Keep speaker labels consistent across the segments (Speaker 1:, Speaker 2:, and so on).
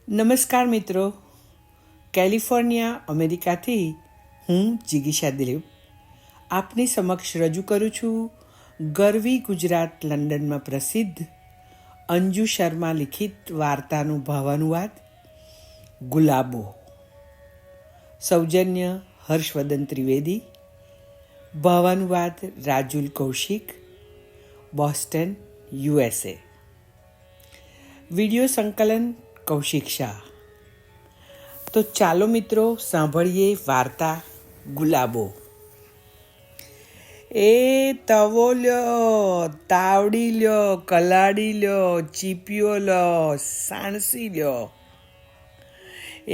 Speaker 1: નમસ્કાર મિત્રો, કેલિફોર્નિયા અમેરિકાથી હું જિગીશા દિલીપ આપની સમક્ષ રજૂ કરું છું ગરવી ગુજરાત લંડનમાં પ્રસિદ્ધ અંજુ શર્મા લિખિત વાર્તાનું ભાવાનુવાદ ગુલાબો. સૌજન્ય હર્ષવર્ધન ત્રિવેદી. ભાવાનુવાદ Rajul Kaushik, Boston, USA. Video સંકલન કૌશિક શાહ. તો ચાલો મિત્રો સાંભળીએ વાર્તા ગુલાબો. એ તવો લ્યો, તાવડી લ્યો, કલાડી લ્યો, ચીપિયો લ્યો, સાણસી લ્યો.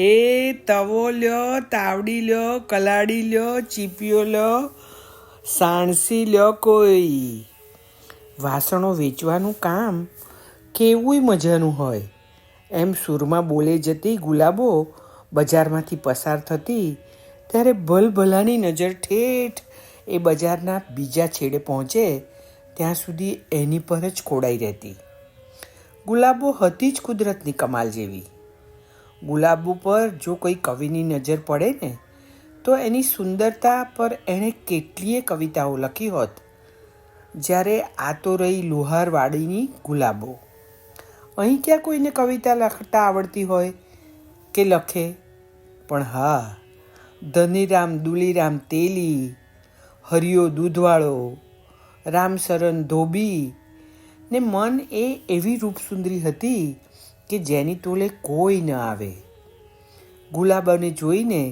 Speaker 1: એ તવો લ્યો, તાવડી લ્યો, કલાડી લ્યો, ચીપિયો લ્યો, સાણસી લ્યો. કોઈ વાસણો વેચવાનું કામ કેવું મજાનું હોય એમ સૂરમાં બોલે જતી ગુલાબો બજારમાંથી પસાર થતી ત્યારે ભલભલાની નજર ઠેઠ એ બજારના બીજા છેડે પહોંચે ત્યાં સુધી એની પર જ ખોડાઈ રહેતી. ગુલાબો હતી જ કુદરતની કમાલ જેવી. ગુલાબો પર જો કોઈ કવિની નજર પડે ને તો એની સુંદરતા પર એણે કેટલીય કવિતાઓ લખી હોત. જ્યારે આ તો રહી લુહારવાડીની ગુલાબો. અહીં ક્યાં કોઈને કવિતા લખતા આવડતી હોય કે લખે, પણ હા, ધનીરામ દુલીરામ તેલી, હરિયો દૂધવાળો, રામસરન ધોબી ને મન એ એવી રૂપસુંદરી હતી કે જેની તોલે કોઈ ન આવે. ગુલાબોને જોઈને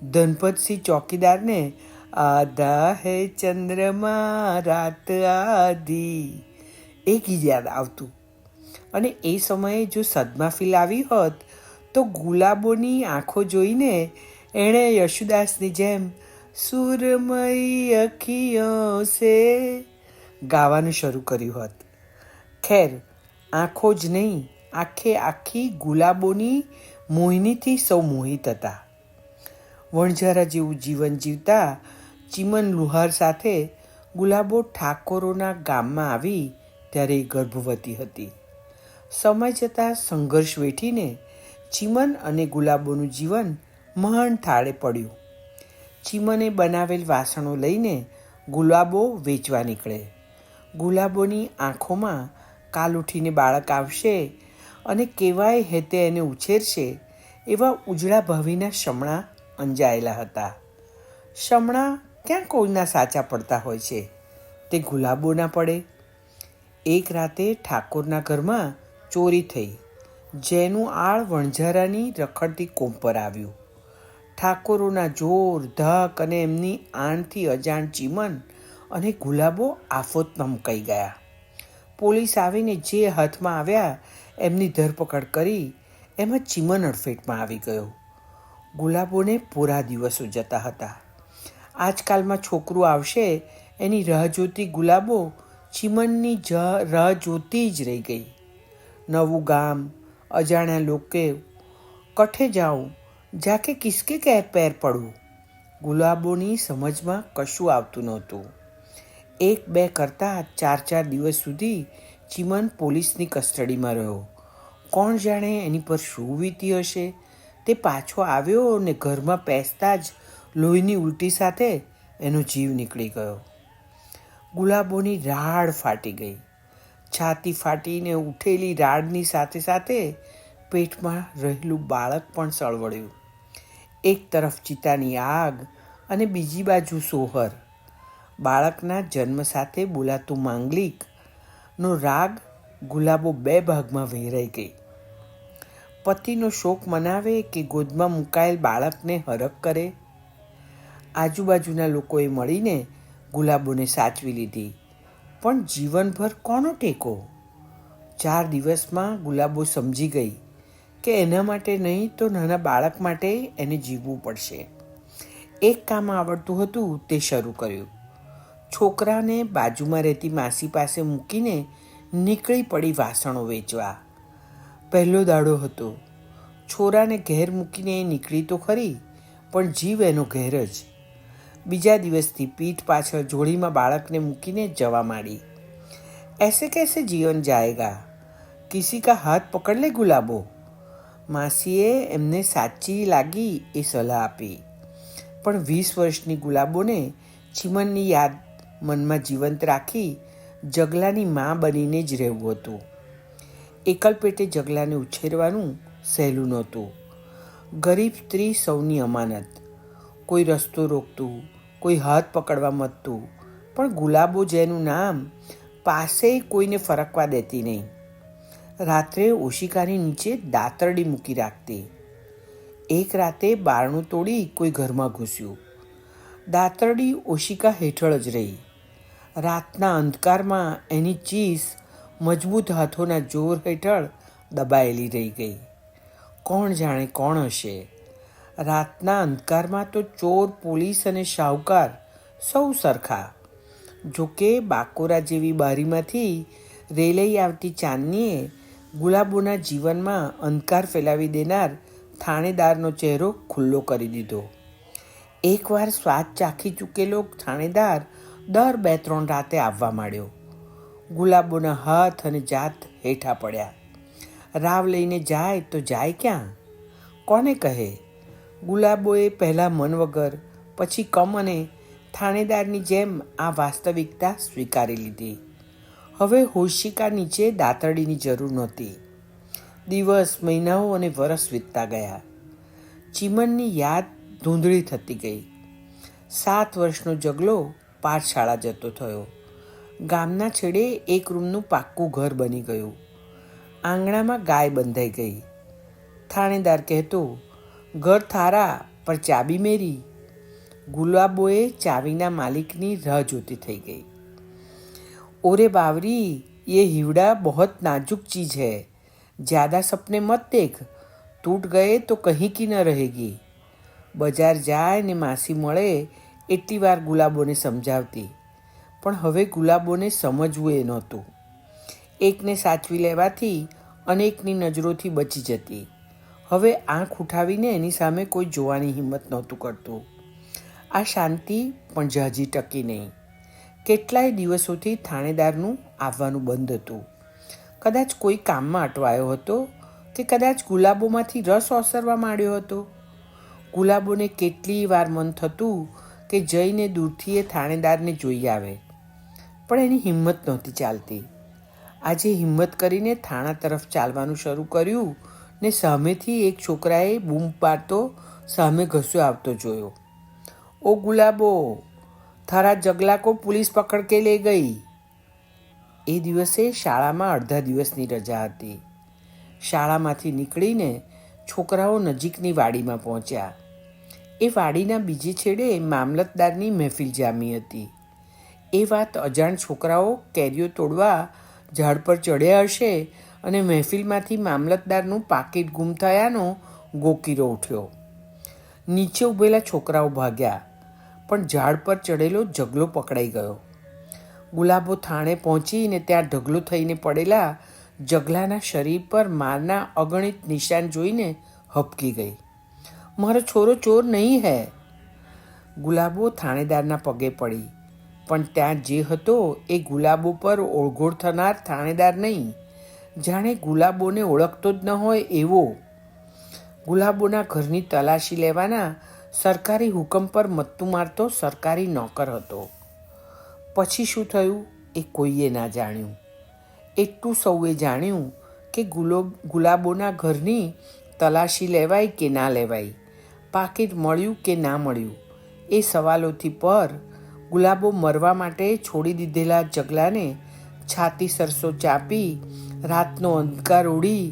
Speaker 1: ધનપતસિંહ ચોકીદારને આધા હે ચંદ્રમા રાત આધી એ ગીત યાદ આવતું. અને એ સમયે જો સદમાફી લાવી હોત તો ગુલાબોની આંખો જોઈને એણે યશુદાસની જેમ સુરમઈ અખિયો સે ગાવાનું શરૂ કર્યું હોત. ખેર, આંખો જ નહીં, આખી ગુલાબોની મોહિનીથી સૌ મોહિત હતા. વણઝારા જેવું જીવન જીવતા ચીમન લુહાર સાથે ગુલાબો ઠાકોરોના ગામમાં આવી ત્યારે ગર્ભવતી હતી. સમય જતાં સંઘર્ષ વેઠીને ચીમન અને ગુલાબોનું જીવન મહાન થાળે પડ્યું. ચીમને બનાવેલ વાસણો લઈને ગુલાબો વેચવા નીકળે. ગુલાબોની આંખોમાં કાલ ઉઠીને બાળક આવશે અને કેવાય હેતે એને ઉછેરશે એવા ઉજળા ભાવિના શમણા અંજાયેલા હતા. શમણા ક્યાં કોઈના સાચા પડતા હોય છે, તે ગુલાબોના પડે. એક રાતે ઠાકોરના ઘરમાં ચોરી થઈ, જેનું આળ વણઝારાની રખડતી કોમ પર આવ્યું. ઠાકોરોના જોર ધક અને એમની આણથી અજાણ ચીમન અને ગુલાબો આફતમાં મુકાઈ ગયા. પોલીસ આવીને જે હાથમાં આવ્યા એમની ધરપકડ કરી એમાં ચીમન અડફેટમાં આવી ગયો. ગુલાબોને પૂરા દિવસો જતા હતા. આજકાલમાં છોકરું આવશે એની રાહ જોતી ગુલાબો ચીમનની રાહ જોતી જ રહી ગઈ. નવું ગામ, અજાણ્યા લોકો, કઠે જાઉં, જાકે કિસકે પેર પડવું, ગુલાબોની સમજમાં કશું આવતું નહોતું. 1-2 કરતાં 4 દિવસ સુધી ચીમન પોલીસની કસ્ટડીમાં રહ્યો. કોણ જાણે એની પર શું વીતી હશે. તે પાછો આવ્યો ને ઘરમાં પેસતા જ લોહીની ઉલટી સાથે એનો જીવ નીકળી ગયો. ગુલાબોની રાડ ફાટી ગઈ. છાતી ફાટીને ઉઠેલી રાડની સાથે સાથે પેટમાં રહેલું બાળક પણ સળવળ્યું. એક તરફ ચિતાની આગ અને બીજી બાજુ સોહર. બાળકના જન્મ સાથે બોલાતું માંગલિકનો રાગ ગુલાબો 2 ભાગમાં વહેરાઈ ગઈ. પતિનો શોક મનાવે કે ગોદમાં મુકાયેલ બાળકને હરખ કરે. આજુબાજુના લોકોએ મળીને ગુલાબોને સાચવી લીધી, પણ જીવનભર કોનો ટેકો? 4 દિવસમાં ગુલાબો સમજી ગઈ કે એના માટે નહીં તો નાના બાળક માટે એને જીવવું પડશે. એક કામ આવડતું હતું તે શરૂ કર્યું. છોકરાને બાજુમાં રહેતી માસી પાસે મૂકીને નીકળી પડી વાસણો વેચવા. પહેલો દાડો હતો. છોરાને ઘેર મૂકીને નીકળી તો ખરી, પણ જીવ એનો ઘેર જ. બીજા દિવસથી પીઠ પાછળ જોડીમાં બાળકને મૂકીને જવા માંડી. ऐसे कैसे जीवन जाएगा, किसी का हाथ पकड़ ले गुलाबो. માસીએ એમને સાચી લાગી એ સલાહ આપી. પણ 20 વર્ષની ગુલાબોને ચીમનની યાદ મનમાં જીવંત રાખી જગલાની મા બનીને જ રહેવું હતું. એકલ પેટે જગલાને ઉછેરવાનું સહેલું નહોતું. ગરીબ સ્ત્રી સૌની અમાનત. કોઈ રસ્તો રોકતું, કોઈ હાથ પકડવા મથતું, પણ ગુલાબો જેનું નામ પાસે કોઈને ફરકવા દેતી નહીં. રાત્રે ઓશિકાની નીચે દાતરડી મૂકી રાખતી. એક રાતે બારણું તોડી કોઈ ઘરમાં ઘૂસ્યું. દાતરડી ઓશિકા હેઠળ જ રહી. રાતના અંધકારમાં એની ચીસ મજબૂત હાથોના જોર હેઠળ દબાયેલી રહી ગઈ. કોણ જાણે કોણ હશે? રાતના અંધકારમાં તો ચોર, પોલીસ અને શાહુકાર સૌ સરખા. જોકે બાકોરા જેવી બારીમાંથી રેલાઈ આવતી ચાંદનીએ ગુલાબોના જીવનમાં અંધકાર ફેલાવી દેનાર થાણેદારનો ચહેરો ખુલ્લો કરી દીધો. એકવાર સ્વાદ ચાખી ચૂકેલો થાણેદાર દર 2-3 રાતે આવવા માંડ્યો. ગુલાબોના હાથ અને જાત હેઠા પડ્યા. રાવ લઈને જાય તો જાય ક્યાં? કોને કહે? ગુલાબોએ પહેલાં મન વગર, પછી કમને થાણેદારની જેમ આ વાસ્તવિકતા સ્વીકારી લીધી. હવે હોશિકા નીચે દાતરડીની જરૂર નહોતી. દિવસ, મહિનાઓ અને વરસ વીતતા ગયા. ચીમનની યાદ ધૂંધળી થતી ગઈ. 7 વર્ષનો જગલો પાઠશાળા જતો થયો. ગામના છેડે એક રૂમનું પાક્કું ઘર બની ગયું. આંગણામાં ગાય બંધાઈ ગઈ. થાણેદાર કહેતો, ઘર થારા પર ચાબી મેરી. ગુલાબોએ ચાવીના માલિકની રાહ જોતી થઈ ગઈ. ઓરે બાવરી, ये हिवड़ा बहुत नाजुक चीज़ है, ज़्यादा सपने मत देख, टूट गए तो कहीं की न रहेगी. બજાર જાય ને માસી મળે એટલી વાર ગુલાબોને સમજાવતી. પણ હવે ગુલાબોને સમજવું એ નહોતું. એકને સાચવી લેવાથી અનેકની નજરોથી બચી જતી. હવે આંખ ઉઠાવીને એની સામે કોઈ જોવાની હિંમત નહોતું કરતું. આ શાંતિ પણ ઝાઝી ટકી નહીં. કેટલાય દિવસોથી થાણેદારનું આવવાનું બંધ હતું. કદાચ કોઈ કામમાં અટવાયો હતો કે કદાચ ગુલાબોમાંથી રસ ઓસરવા માંડ્યો હતો. ગુલાબોને કેટલી વાર મન થતું કે જઈને દૂરથી એ થાણેદારને જોઈ આવે, પણ એની હિંમત નહોતી ચાલતી. આજે હિંમત કરીને થાણા તરફ ચાલવાનું શરૂ કર્યું ને સામેથી એક છોકરાએ બૂમ પાડતો સામે ઘસ્યો આવતો જોયો. ઓ ગુલાબો, થારા જગલા કો પોલીસ પકડ કે લે ગઈ. એ દિવસે શાળામાં અડધા દિવસની રજા હતી. શાળામાંથી નીકળીને છોકરાઓ નજીકની વાડીમાં પહોંચ્યા. એ વાડીના બીજે છેડે મામલતદારની મહેફિલ જામી હતી. એ વાત અજાણ છોકરાઓ કેરીઓ તોડવા ઝાડ પર ચડ્યા હશે અને મહેફિલમાંથી મામલતદારનું પાકીટ ગુમ થયાનો ગોકીરો ઉઠ્યો. નીચે ઊભેલા છોકરાઓ ભાગ્યા, પણ ઝાડ પર ચડેલો જગલો પકડાઈ ગયો. ગુલાબો થાણે પહોંચીને ત્યાં ઢગલો થઈને પડેલા જગલાના શરીર પર મારના અગણિત નિશાન જોઈને હબકી ગઈ. મારો છોરો ચોર નહીં હે. ગુલાબો થાણેદારના પગે પડી, પણ ત્યાં જે હતો એ ગુલાબો પર ઓળઘોળ થનાર થાણેદાર નહીં, જાણે ગુલાબોને ઓળખતો જ ન હોય એવો. ગુલાબોના ઘરની તલાશી લેવાના સરકારી હુકમ પર મત્તું મારતો સરકારી નોકર હતો. પછી શું થયું એ કોઈએ ના જાણ્યું. એટલું સૌએ જાણ્યું કે ગુલાબોના ઘરની તલાશી લેવાય કે ના લેવાય, પાકીટ મળ્યું કે ના મળ્યું, એ સવાલોથી પર ગુલાબો મરવા માટે છોડી દીધેલા જગલાને છાતી સરસો ચાપી રાતનો અંધકાર ઉડી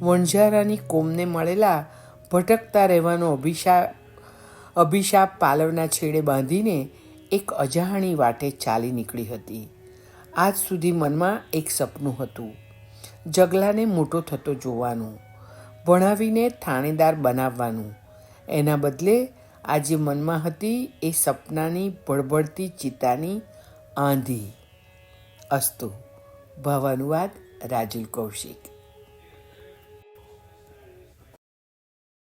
Speaker 1: વણઝારાની કોમને મળેલા ભટકતા રહેવાનો અભિશાપ પાલવના છેડે બાંધીને એક અજાણી વાટે ચાલી નીકળી હતી. આજ સુધી મનમાં એક સપનું હતું, જગલાને મોટો થતો જોવાનું, ભણાવીને થાણેદાર બનાવવાનું. એના બદલે આજે મનમાં હતી એ સપનાની ભળભળતી ચિતાની આંધી. અસ્તુ. ભાવાનુવાદ રાજુલ કૌશિક.